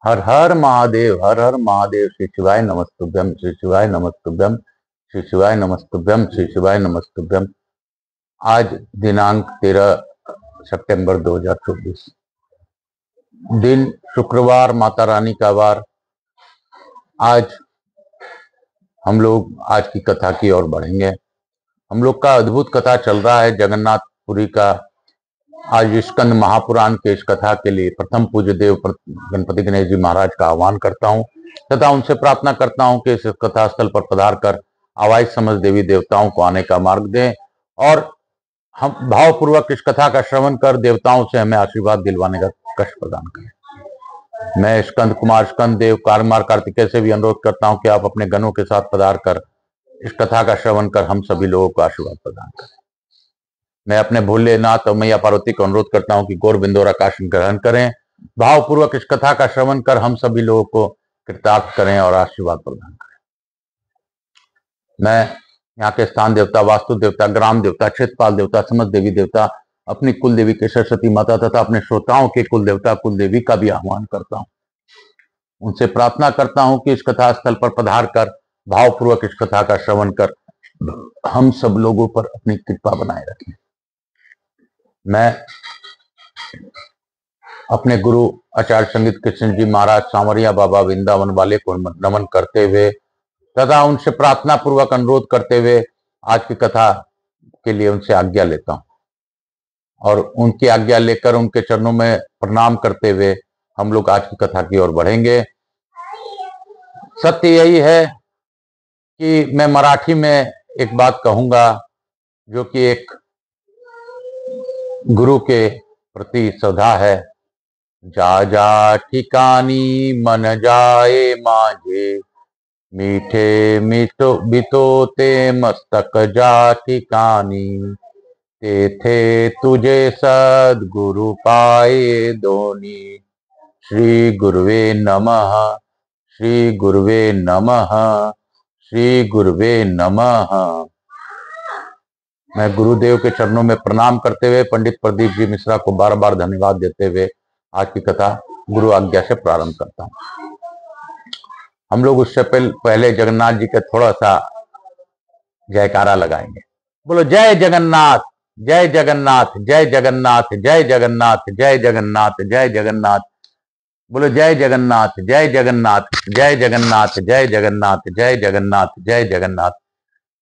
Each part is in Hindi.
हर हर महादेव, हर हर महादेव। श्री शिवाय नमस्तुभ्यम, श्री शिवाय नमस्तुभ्यम, श्री शिवाय नमस्तुभ्यम, श्री शिवाय नमस्तुभ्यम। आज दिनांक 13 सितंबर 2024, दिन शुक्रवार, माता रानी का वार। आज हम लोग आज की कथा की ओर बढ़ेंगे। हम लोग का अद्भुत कथा चल रहा है जगन्नाथपुरी का। आज स्कंद महापुराण के इस कथा के लिए प्रथम पूज्य देव गणपति गणेश जी महाराज का आह्वान करता हूं तथा उनसे प्रार्थना करता हूं कि इस कथा स्थल पर पधार कर आवाज समझ देवी देवताओं को आने का मार्ग दें और हम भावपूर्वक इस कथा का श्रवण कर देवताओं से हमें आशीर्वाद दिलवाने का कष्ट प्रदान करें। मैं स्कंद कुमार स्कंद देव कारमार कार्तिकेय से भी अनुरोध करता हूं कि आप अपने गणों के साथ पधार कर इस कथा का श्रवण कर हम सभी लोगों को आशीर्वाद प्रदान करें। मैं अपने भोलेनाथ और मैया पार्वती को अनुरोध करता हूं कि गौर बिंदोर आकाश ग्रहण करें, भावपूर्वक इस कथा का श्रवण कर हम सभी लोगों को कृतार्थ करें और आशीर्वाद प्रदान करें। मैं यहाँ के स्थान देवता, वास्तु देवता, ग्राम देवता, क्षेत्रपाल देवता, समस्त देवी देवता, अपनी कुल देवी के सरस्वती माता तथा अपने श्रोताओं के कुल देवता कुल देवी का भी आह्वान करता हूँ। उनसे प्रार्थना करता हूं कि इस कथा स्थल पर पधार कर भावपूर्वक इस कथा का श्रवण कर हम सब लोगों पर अपनी कृपा बनाए रखें। मैं अपने गुरु आचार्य संगीत कृष्ण जी महाराज सांवरिया बाबा वृंदावन वाले को नमन करते हुए तथा उनसे प्रार्थना पूर्वक अनुरोध करते हुए आज की कथा के लिए उनसे आज्ञा लेता हूं और उनकी आज्ञा लेकर उनके चरणों में प्रणाम करते हुए हम लोग आज की कथा की ओर बढ़ेंगे। सत्य यही है कि मैं मराठी में एक बात कहूंगा जो कि एक गुरु के प्रति श्रद्धा है। जा जा ठिकाणी मन जाए माझे, मीठे मिठो बितोते मस्तक जा ठिकाणी, तेथे तुझे सद्गुरु पाए दोनी। श्री गुरुवे नमः, श्री गुरुवे नमः, श्री गुरुवे नमः। मैं गुरुदेव के चरणों में प्रणाम करते हुए पंडित प्रदीप जी मिश्रा को बार बार धन्यवाद देते हुए आज की कथा गुरु आज्ञा से प्रारंभ करता हूं। हम लोग उससे पहले जगन्नाथ जी का थोड़ा सा जयकारा लगाएंगे। बोलो जय जगन्नाथ, जय जगन्नाथ, जय जगन्नाथ, जय जगन्नाथ, जय जगन्नाथ, जय जगन्नाथ। बोलो जय जगन्नाथ, जय जगन्नाथ, जय जगन्नाथ, जय जगन्नाथ, जय जगन्नाथ, जय जगन्नाथ।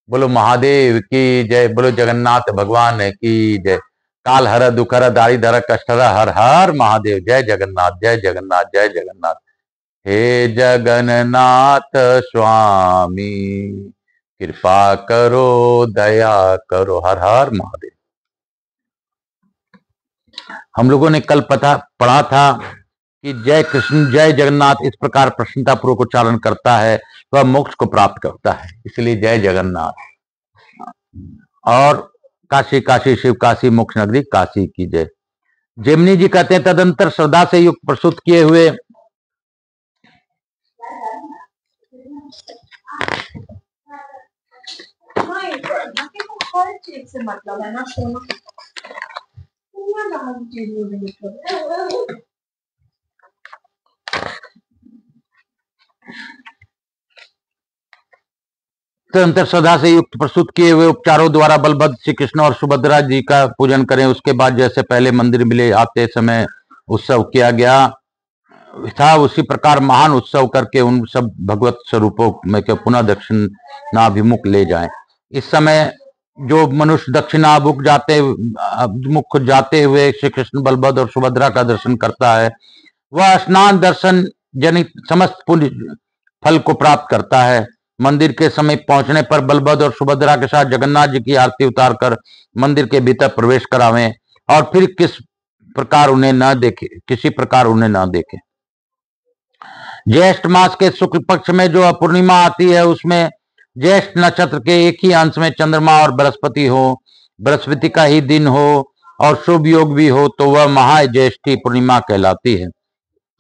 बोलो महादेव की जय, बोलो जगन्नाथ भगवान की जय। काल हर दुखर दारी धर कष्टर हर हर महादेव। जय जगन्नाथ, जय जगन्नाथ, जय जगन्नाथ। हे जगन्नाथ स्वामी कृपा करो, दया करो, हर हर महादेव। हम लोगों ने कल पढ़ा था कि जय कृष्ण जय जगन्नाथ इस प्रकार प्रसन्नता पूर्वक उच्चारण करता है वह मोक्ष को प्राप्त करता है, इसलिए जय जगन्नाथ। और काशी काशी शिव काशी मोक्ष नगरी काशी की जय। जेमिनी जी कहते हैं तदंतर श्रद्धा से युक्त प्रस्तुत किए हुए हर चीज से मतलब है ना, तदंतर श्रद्धा से युक्त प्रस्तुत किए हुए उपचारों द्वारा बलभद्र श्री कृष्ण और सुभद्रा जी का पूजन करें। उसके बाद जैसे पहले मंदिर मिले आते समय उत्सव किया गया था, उसी प्रकार महान उत्सव करके उन सब भगवत स्वरूपों में के पुनः दक्षिणाभिमुख ले जाएं। इस समय जो मनुष्य दक्षिणाभिमुख जाते हुए श्री कृष्ण बलभद्र और सुभद्रा का दर्शन करता है वह स्नान दर्शन जनित समस्त पुण्य फल को प्राप्त करता है। मंदिर के समय पहुंचने पर बलभद्र और सुभद्रा के साथ जगन्नाथ जी की आरती उतारकर मंदिर के भीतर प्रवेश करावें और फिर किसी प्रकार उन्हें न देखें। ज्येष्ठ मास के शुक्ल पक्ष में जो पूर्णिमा आती है उसमें ज्येष्ठ नक्षत्र के एक ही अंश में चंद्रमा और बृहस्पति हो, बृहस्पति का ही दिन हो और शुभ योग भी हो तो वह महाज्येष्ठी पूर्णिमा कहलाती है,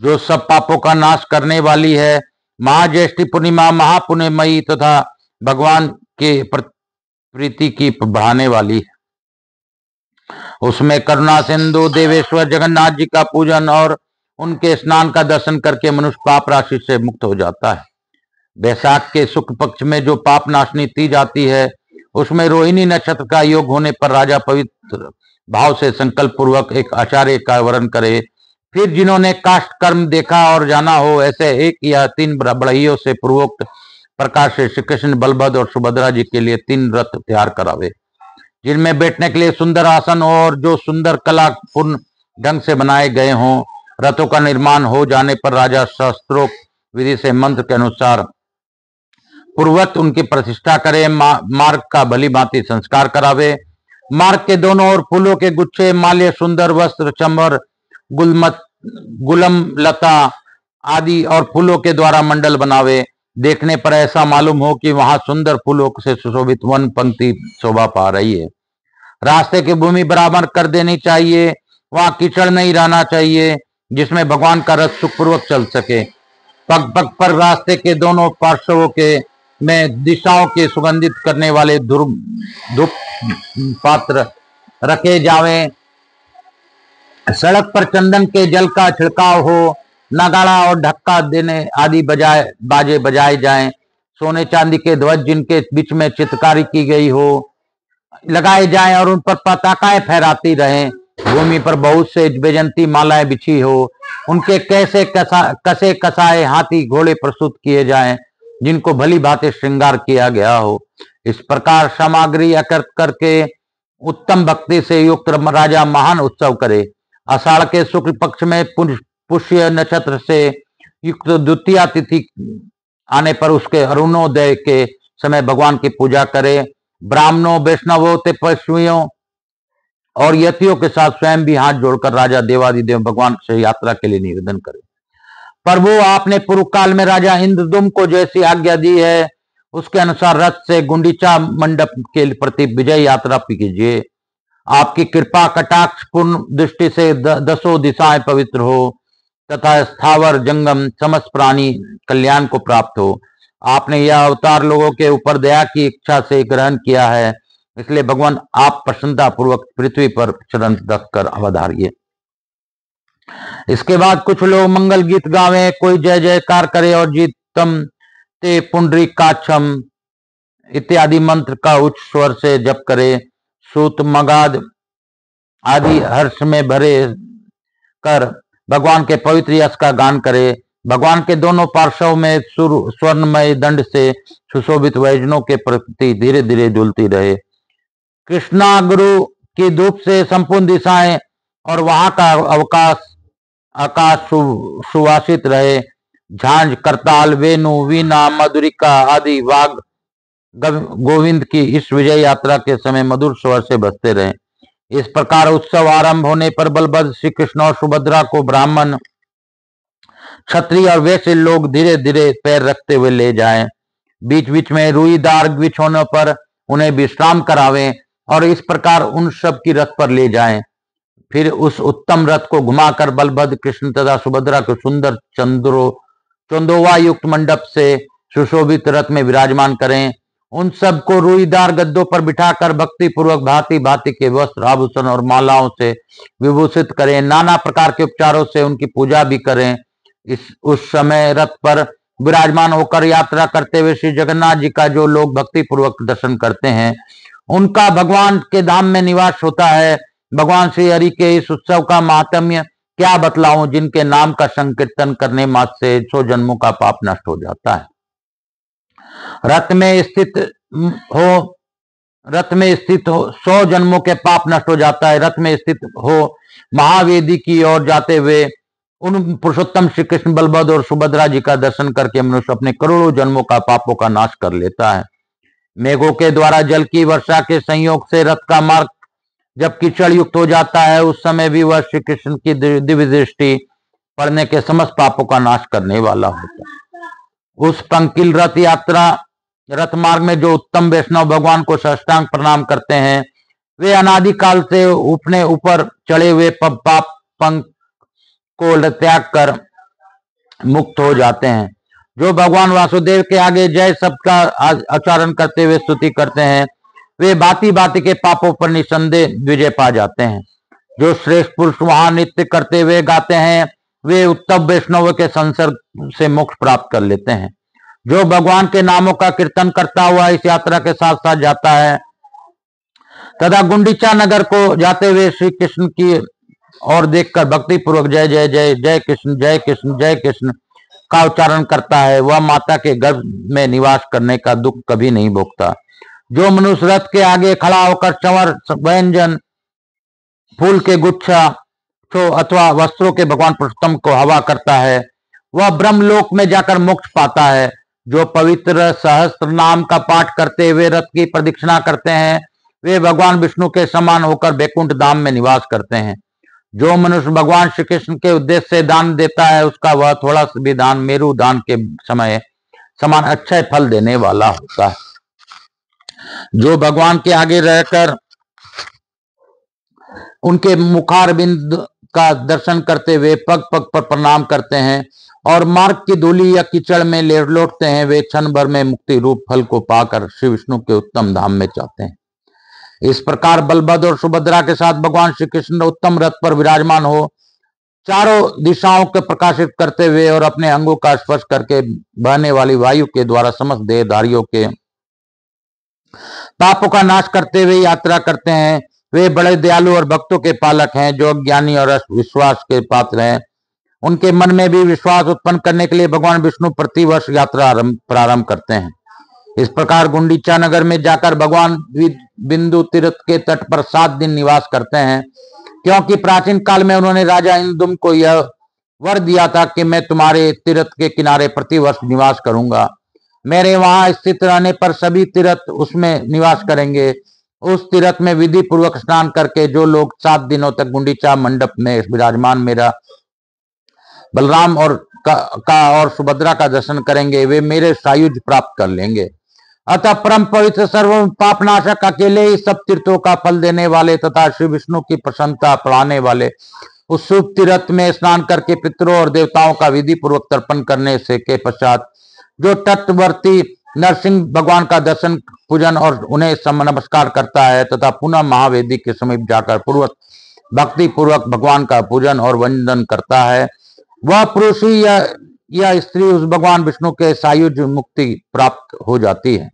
जो सब पापों का नाश करने वाली है। महाज्येष्ठी पूर्णिमा महापुण्यमयी तथा भगवान के प्रीति की बढ़ाने वाली है। उसमें करुणा सिंधु देवेश्वर जगन्नाथ जी का पूजन और उनके स्नान का दर्शन करके मनुष्य पाप राशि से मुक्त हो जाता है। बैसाख के शुक्ल पक्ष में जो पाप नाशनी तीज आती है, उसमें रोहिणी नक्षत्र का योग होने पर राजा पवित्र भाव से संकल्प पूर्वक एक आचार्य का वर्ण करे। फिर जिन्होंने काष्ठ कर्म देखा और जाना हो, ऐसे 1 या 3 बढ़इयों से पूर्वोक्त प्रकार से श्री कृष्ण, बलभद्र और सुभद्रा जी के लिए 3 रथ तैयार करावे, जिनमें बैठने के लिए सुंदर आसन हो और जो सुंदर कलापूर्ण ढंग से बनाए गए हों। रथों का निर्माण हो जाने पर राजा शास्त्रोक्त विधि से मंत्र के अनुसार पूर्वत उनकी प्रतिष्ठा करे, मार्ग का भली भांति संस्कार करावे। मार्ग के दोनों ओर फूलों के गुच्छे, माल्य, सुंदर वस्त्र, चंबर, गुलम लता आदि और फूलों के द्वारा मंडल बनावे। देखने पर ऐसा मालूम हो कि वहां सुंदर फूलों से सुशोभित वन पंक्ति शोभा पा रही है। रास्ते की भूमि बराबर कर देनी चाहिए, वहां कीचड़ नहीं रहना चाहिए, जिसमें भगवान का रथ सुखपूर्वक चल सके। पग पग पर रास्ते के दोनों पार्श्वों के में दिशाओं के सुगंधित करने वाले धूप पात्र रखे जावें। सड़क पर चंदन के जल का छिड़काव हो, नगाड़ा और ढक्का देने आदि बाजे बजाए जाएं। सोने चांदी के ध्वज जिनके बीच में चित्रकारी की गई हो लगाए जाएं और उन पर पताकाएं फहराती रहें। भूमि पर बहुत से वैजंती मालाएं बिछी हो, उनके कसे कसाए हाथी घोड़े प्रस्तुत किए जाएं, जिनको भली भांति श्रृंगार किया गया हो। इस प्रकार सामग्री एकत्र करके उत्तम भक्ति से युक्त राजा महान उत्सव करे। आषाढ़ के शुक्ल पक्ष में पुष्य नक्षत्र से युक्त द्वितीया तिथि आने पर उसके अरुणोदय के समय भगवान की पूजा करे। ब्राह्मणों, वैष्णवों, तपस्वियों और यतियों के साथ स्वयं भी हाथ जोड़कर राजा देवादिदेव भगवान से यात्रा के लिए निवेदन करे। प्रभु, आपने पूर्व काल में राजा इंद्रदुम्न को जैसी आज्ञा दी है, उसके अनुसार रथ से गुंडीचा मंडप के प्रति विजय यात्रा कीजिए। आपकी कृपा कटाक्ष पूर्ण दृष्टि से दसों दिशाएं पवित्र हो तथा स्थावर जंगम समस्त प्राणी कल्याण को प्राप्त हो। आपने यह अवतार लोगों के ऊपर दया की इच्छा से ग्रहण किया है, इसलिए भगवान आप प्रसन्नता पूर्वक पृथ्वी पर चरण रखकर अवधारिए। इसके बाद कुछ लोग मंगल गीत गावें, कोई जय जयकार करे और जीतम ते पुंडरीकाक्षम इत्यादि मंत्र का उच्च स्वर से जप करे। सूत मगाध आदि हर्ष में भरे कर भगवान के पवित्र यश का गान करे। भगवान के दोनों पार्श्वों में स्वर्णमय दंड से सुशोभित वैजनों के प्रति धीरे धीरे झूलती रहे। कृष्णा गुरु की धूप से संपूर्ण दिशाएं और वहां का आकाश सुवासित रहे। झांझ, करताल, वेणु, वीणा, मधुरिका आदि वाग गोविंद की इस विजय यात्रा के समय मधुर स्वर से बजते रहे। इस प्रकार उत्सव आरंभ होने पर बलभद्र, श्री कृष्ण और सुभद्रा को ब्राह्मण, क्षत्रिय और वैश्य लोग धीरे धीरे पैर रखते हुए ले जाएं। बीच बीच में रुईदार बिछोनों पर उन्हें विश्राम करावें और इस प्रकार उन सब की रथ पर ले जाएं। फिर उस उत्तम रथ को घुमाकर बलभद्र, कृष्ण तथा सुभद्रा को सुंदर चंदोवा युक्त मंडप से सुशोभित रथ में विराजमान करें। उन सबको रुईदार गद्दों पर बिठाकर भक्ति पूर्वक भांति भांति के वस्त्र, आभूषण और मालाओं से विभूषित करें। नाना प्रकार के उपचारों से उनकी पूजा भी करें। उस समय रथ पर विराजमान होकर यात्रा करते हुए श्री जगन्नाथ जी का जो लोग भक्ति पूर्वक दर्शन करते हैं, उनका भगवान के धाम में निवास होता है। भगवान श्री हरि के इस उत्सव का महात्म्य क्या बतलाऊं, जिनके नाम का संकीर्तन करने मात्र से 100 जन्मों का पाप नष्ट हो जाता है। रथ में स्थित हो 100 जन्मों के पाप नष्ट हो जाता है। रथ में स्थित हो महावेदी की ओर जाते हुए उन पुरुषोत्तम श्री कृष्ण, बलभद्र और सुभद्रा जी का दर्शन करके मनुष्य अपने करोड़ों जन्मों का पापों का नाश कर लेता है। मेघों के द्वारा जल की वर्षा के संयोग से रथ का मार्ग जब कीचड़ युक्त हो जाता है, उस समय भी वह श्री कृष्ण की दिव्य दृष्टि पड़ने के समस्त पापों का नाश करने वाला होता है। उस पंकिल रथ मार्ग में जो उत्तम वैष्णव भगवान को साष्टांग प्रणाम करते हैं, वे अनादिकाल से अपने ऊपर चढ़े हुए पाप पंख को त्याग कर मुक्त हो जाते हैं। जो भगवान वासुदेव के आगे जय शब्द का आचरण करते हुए स्तुति करते हैं, वे भांति भांति के पापों पर निसंदेह विजय पा जाते हैं। जो श्रेष्ठ पुरुष वहां नृत्य करते हुए गाते हैं, वे उत्तम वैष्णव के संसर्ग से मोक्ष प्राप्त कर लेते हैं। जो भगवान के नामों का कीर्तन करता हुआ इस यात्रा के साथ साथ जाता है तथा गुंडीचा नगर को जाते हुए श्री कृष्ण की और देखकर भक्ति पूर्वक जय जय जय जय कृष्ण जय कृष्ण जय कृष्ण का उच्चारण करता है, वह माता के गर्भ में निवास करने का दुख कभी नहीं भोगता। जो मनुष्य रथ के आगे खड़ा होकर चंवर, व्यंजन, फूल के गुच्छा अथवा वस्त्रों के भगवान पुरुषोत्तम को हवा करता है, वह ब्रह्मलोक में जाकर मोक्ष पाता है। जो पवित्र सहस्त्र नाम का पाठ करते हुए रथ की प्रदक्षिणा करते हैं, वे भगवान विष्णु के समान होकर बैकुंठ धाम में निवास करते हैं। जो मनुष्य भगवान श्री कृष्ण के उद्देश्य से दान देता है, उसका वह थोड़ा सा भी दान मेरु दान के समय समान अक्षय फल देने वाला होता है। जो भगवान के आगे रहकर उनके मुखारबिंद का दर्शन करते हुए पग पग पर प्रणाम करते हैं और मार्ग की धूलि या कीचड़ में लौटते हैं, वे क्षण भर में मुक्ति रूप फल को पाकर श्री विष्णु के उत्तम धाम में जाते हैं। इस प्रकार बलभद्र और सुभद्रा के साथ भगवान श्री कृष्ण उत्तम रथ पर विराजमान हो चारों दिशाओं को प्रकाशित करते हुए और अपने अंगों का स्पर्श करके बहने वाली वायु के द्वारा समस्त देहधारियों के पापों का नाश करते हुए यात्रा करते हैं। वे बड़े दयालु और भक्तों के पालक हैं, जो ज्ञानी और विश्वास के पात्र हैं। उनके मन में भी विश्वास उत्पन्न करने के लिए भगवान विष्णु प्रतिवर्ष यात्रा प्रारंभ करते हैं। इस प्रकार गुंडीचा नगर में जाकर भगवान बिंदु तीर्थ के तट पर 7 दिन निवास करते हैं, क्योंकि प्राचीन काल में उन्होंने राजा इंद्रुदम्न को यह वर दिया था कि मैं तुम्हारे तीर्थ के किनारे प्रतिवर्ष निवास करूंगा। मेरे वहां स्थित रहने पर सभी तीर्थ उसमें निवास करेंगे। उस तीर्थ में विधि पूर्वक स्नान करके जो लोग 7 दिनों तक गुंडीचा मंडप में विराजमान मेरा बलराम और सुभद्रा का दर्शन करेंगे, वे मेरे सायुज्य प्राप्त कर लेंगे। अतः परम पवित्र सर्व पापनाशक अकेले ही सब तीर्थों का फल देने वाले तथा श्री विष्णु की प्रसन्नता बढ़ाने वाले उस शुभ तीर्थ में स्नान करके पितरों और देवताओं का विधि पूर्वक तर्पण करने से के पश्चात जो तटवर्ती नरसिंह भगवान का दर्शन पूजन और उन्हें नमस्कार करता है तथा पुनः महावेदी के समीप जाकर पूर्वक भक्ति पूर्वक भगवान का पूजन और वंदन करता है, वह पुरुष ही या स्त्री उस भगवान विष्णु के सायुज मुक्ति प्राप्त हो जाती है।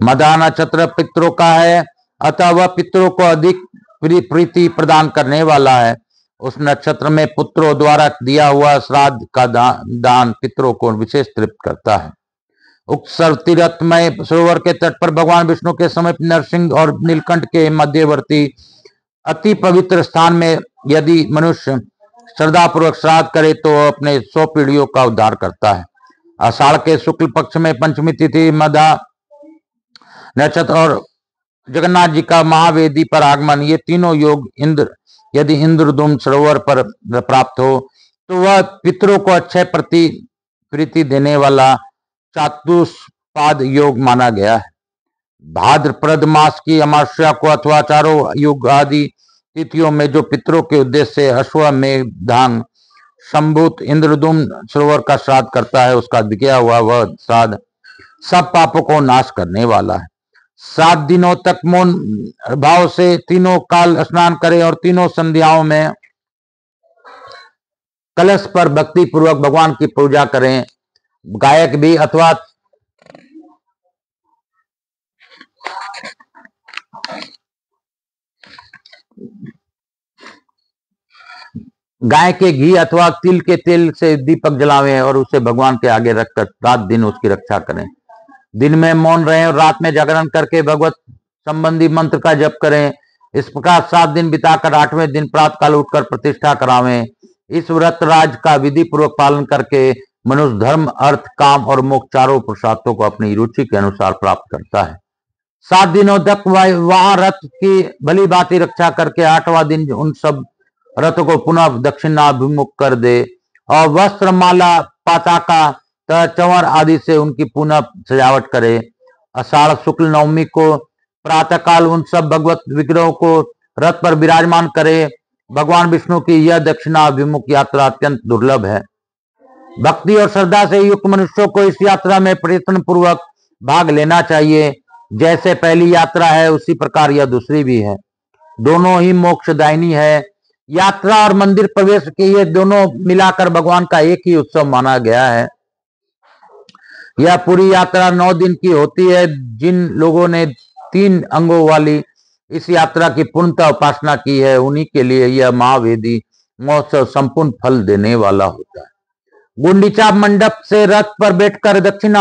मधा नक्षत्र पितरों का है, अतः वह पितरों को अधिक प्रीति प्रदान करने वाला है। उस नक्षत्र में पुत्रों द्वारा दिया हुआ श्राद्ध का दान पितरों को विशेष तृप्त करता है। उक्त तीर्थमय सरोवर के तट पर भगवान विष्णु के समीप नरसिंह और नीलकंठ के मध्यवर्ती अति पवित्र स्थान में यदि मनुष्य श्रद्धा पूर्वक श्राद्ध करे तो अपने 100 पीढ़ियों का उद्धार करता है। आषाढ़ के शुक्ल पक्ष में पंचमी तिथि मधा नक्षत्र और जगन्नाथ जी का महावेदी पर आगमन, ये तीनों योग यदि इंद्रदुम्न सरोवर पर प्राप्त हो तो वह पितरों को अक्षय प्रीति देने वाला चातुष्पाद योग माना गया है। भाद्रपद मास की अमावस्या को अथवा चारों युग आदि तिथियों में जो पितरों के उद्देश्य से अश्वमेधांग संभूत इंद्रदुम्न सरोवर का श्राद्ध करता है, उसका दिया हुआ वह श्राद्ध सब पापों को नाश करने वाला है। 7 दिनों तक मौन भाव से तीनों काल स्नान करें और तीनों संध्याओं में कलश पर भक्ति पूर्वक भगवान की पूजा करें। गायक भी अथवा गाय के घी अथवा तिल के तेल से दीपक जलावें और उसे भगवान के आगे रखकर रात दिन उसकी रक्षा करें। दिन में मौन रहें और रात में जागरण करके भगवत संबंधी मंत्र का जप करें। इस प्रकार 7 दिन बिताकर 8वें दिन प्रातः काल उठकर प्रतिष्ठा करावें। इस व्रत राज का विधि पूर्वक पालन करके मनुष्य धर्म, अर्थ, काम और मोक्ष चारों पुरुषार्थों को अपनी रुचि के अनुसार प्राप्त करता है। 7 दिनों तक वहां रथ की भली भांति रक्षा करके 8वां दिन उन सब रथों को पुनः दक्षिणाभिमुख कर दे और वस्त्र, माला, पताका, चंवर आदि से उनकी पुनः सजावट करे। आषाढ़ शुक्ल नवमी को प्रातःकाल उन सब भगवत विग्रहों को रथ पर विराजमान करे। भगवान विष्णु की यह दक्षिणाभिमुख यात्रा अत्यंत दुर्लभ है। भक्ति और श्रद्धा से युक्त मनुष्यों को इस यात्रा में प्रयत्न पूर्वक भाग लेना चाहिए। जैसे पहली यात्रा है उसी प्रकार यह दूसरी भी है। दोनों ही मोक्षदायिनी है। यात्रा और मंदिर प्रवेश के ये दोनों मिलाकर भगवान का एक ही उत्सव माना गया है। यह पूरी यात्रा 9 दिन की होती है। जिन लोगों ने 3 अंगों वाली इस यात्रा की पूर्णतः उपासना की है, उन्हीं के लिए यह महावेदी महोत्सव संपूर्ण फल देने वाला होता है। गुंडीचा मंडप से रथ पर बैठकर दक्षिण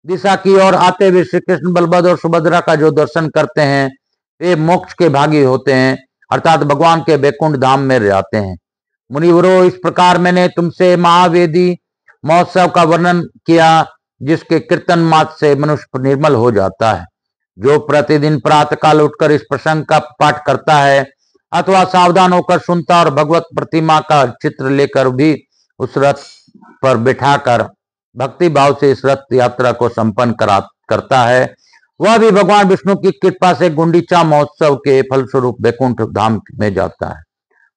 दिशा की ओर आते हुए श्री कृष्ण, बलभद्र और सुभद्रा का जो दर्शन करते हैं वे मोक्ष के भागी होते हैं, अर्थात भगवान के वैकुंठ धाम में जाते हैं। मुनिवरों, इस प्रकार मैंने तुमसे महावेदी महोत्सव का वर्णन किया, जिसके कीर्तन मात्र से मनुष्य निर्मल हो जाता है। जो प्रतिदिन प्रातःकाल उठकर इस प्रसंग का पाठ करता है अथवा सावधान होकर सुनता और भगवत प्रतिमा का चित्र लेकर भी उस रथ पर बिठाकर भक्ति भाव से इस रथ यात्रा को संपन्न करता है, वह भी भगवान विष्णु की कृपा से गुंडीचा महोत्सव के फलस्वरूप वैकुंठ धाम में जाता है।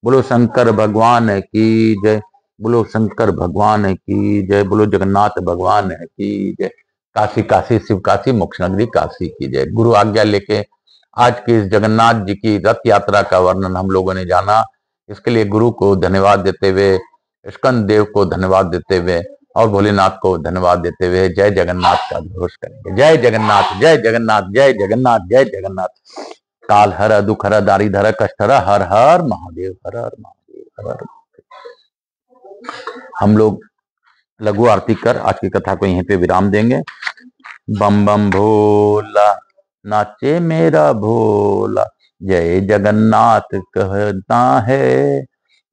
बोलो शंकर भगवान की जय, बोलो शंकर भगवान की जय, बोलो जगन्नाथ भगवान की जय। काशी काशी शिव काशी मोक्ष नगरी काशी की जय। गुरु आज्ञा लेके आज की इस जगन्नाथ जी की रथ यात्रा का वर्णन हम लोगों ने जाना। इसके लिए गुरु को धन्यवाद देते हुए, स्कंद देव को धन्यवाद देते हुए और भोलेनाथ को धन्यवाद देते हुए जय जगन्नाथ का घोष करेंगे। जय जगन्नाथ, जय जगन्नाथ, जय जगन्नाथ, जय जगन्नाथ। काल हर, दुख हर, दारिद हर, कष्ट हर, हर हर महादेव, हर हर महादेव, हर हर महादेव। हम लोग लघु आरती कर आज की कथा को यहीं पे विराम देंगे। बम बम भोला नाचे मेरा भोला, जय जगन्नाथ कहता है,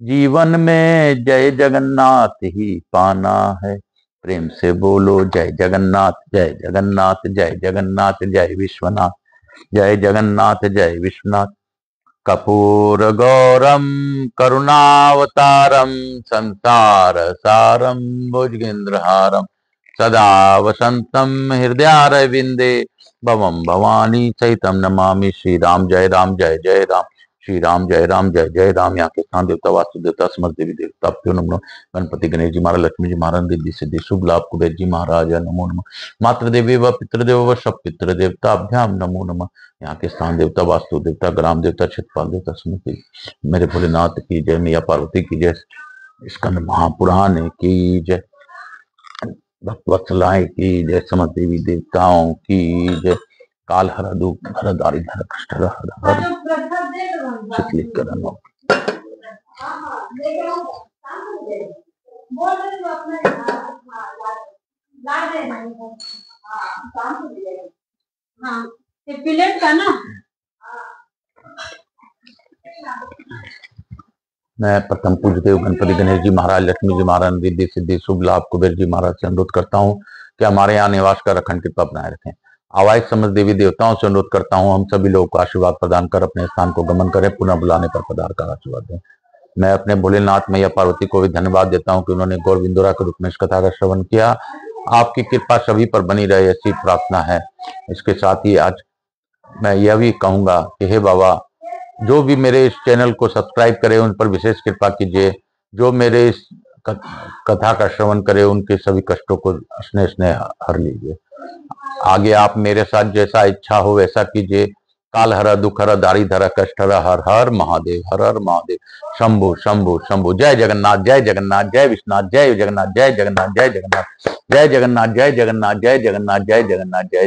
जीवन में जय जगन्नाथ ही पाना है। प्रेम से बोलो जय जगन्नाथ, जय जगन्नाथ, जय जगन्नाथ, जय विश्वनाथ, जय जगन्नाथ, जय विश्वनाथ। कपूर गौरम करुणावतारम संसार सारम भुजगेंद्रहारम सदा वसंतम हृदयारविंदे भवम भवानी सहितम नमामि। श्री राम जय राम, जय जय राम, श्री राम जय राम, जय जय राम। यहाँ के स्थान देवता, वास्तु देवता, समस्त देवी देवता प्यो नमो। गणपति गणेश जी महाराज, लक्ष्मी जी महाराज, रिद्धि सिद्धि शुभ लाभ कुबेर जी महाराज नमो नमः। मातृदेवी व पितृदेव व सब पितृ देवता अभ्याम नमो नमः। यहाँ के स्थान देवता, वास्तु देवता, ग्राम देवता, क्षेत्रपाल देवता, स्मृति मेरे भोलेनाथ की जय, मैया पार्वती की जय, स्कंद महापुराण की जय, भक्तवत्सलाएं की जय, समस्त देवी देवताओं की जय। काल हर, दुख हर, दारिद्र हर, कष्ट हर, हर हर शीतलीकरण। मैं प्रथम पूज्य देव गणपति गणेश जी महाराज, लक्ष्मी जी महाराज, रिद्धि सिद्धि शुभ लाभ कुबेर जी महाराज से अनुरोध करता हूँ कि हमारे यहाँ निवास कर अखंड कृपा बनाए रखें। आवाज समस्त देवी देवताओं से अनुरोध करता हूँ हम सभी लोगों को आशीर्वाद प्रदान कर अपने स्थान को गमन करें, पुनः बुलाने पर पधार कर आशीर्वाद दें। मैं अपने भोलेनाथ मैया पार्वती को भी धन्यवाद देता हूँ कि उन्होंने गौर बिंदुरा के रूप में इस कथा का श्रवण किया। आपकी कृपा सभी पर बनी रहे, ऐसी प्रार्थना है। इसके साथ ही आज मैं यह भी कहूंगा कि हे बाबा, जो भी मेरे इस चैनल को सब्सक्राइब करे उन पर विशेष कृपा कीजिए। जो मेरे इस कथा का श्रवण करे उनके सभी कष्टों को स्नेह स्नेह हर लीजिए। आगे आप मेरे साथ जैसा इच्छा हो वैसा कीजिए। काल हर, दुख हर, दारिद्र हर, कष्ट हर, हर हर महादेव, हर हर महादेव। शंभु शंभु शंभु। जय जगन्नाथ, जय जगन्नाथ, जय विश्वनाथ, जय जगन्नाथ, जय जगन्नाथ, जय जगन्नाथ, जय जगन्नाथ, जय जगन्नाथ, जय जगन्नाथ, जय जगन्नाथ, जय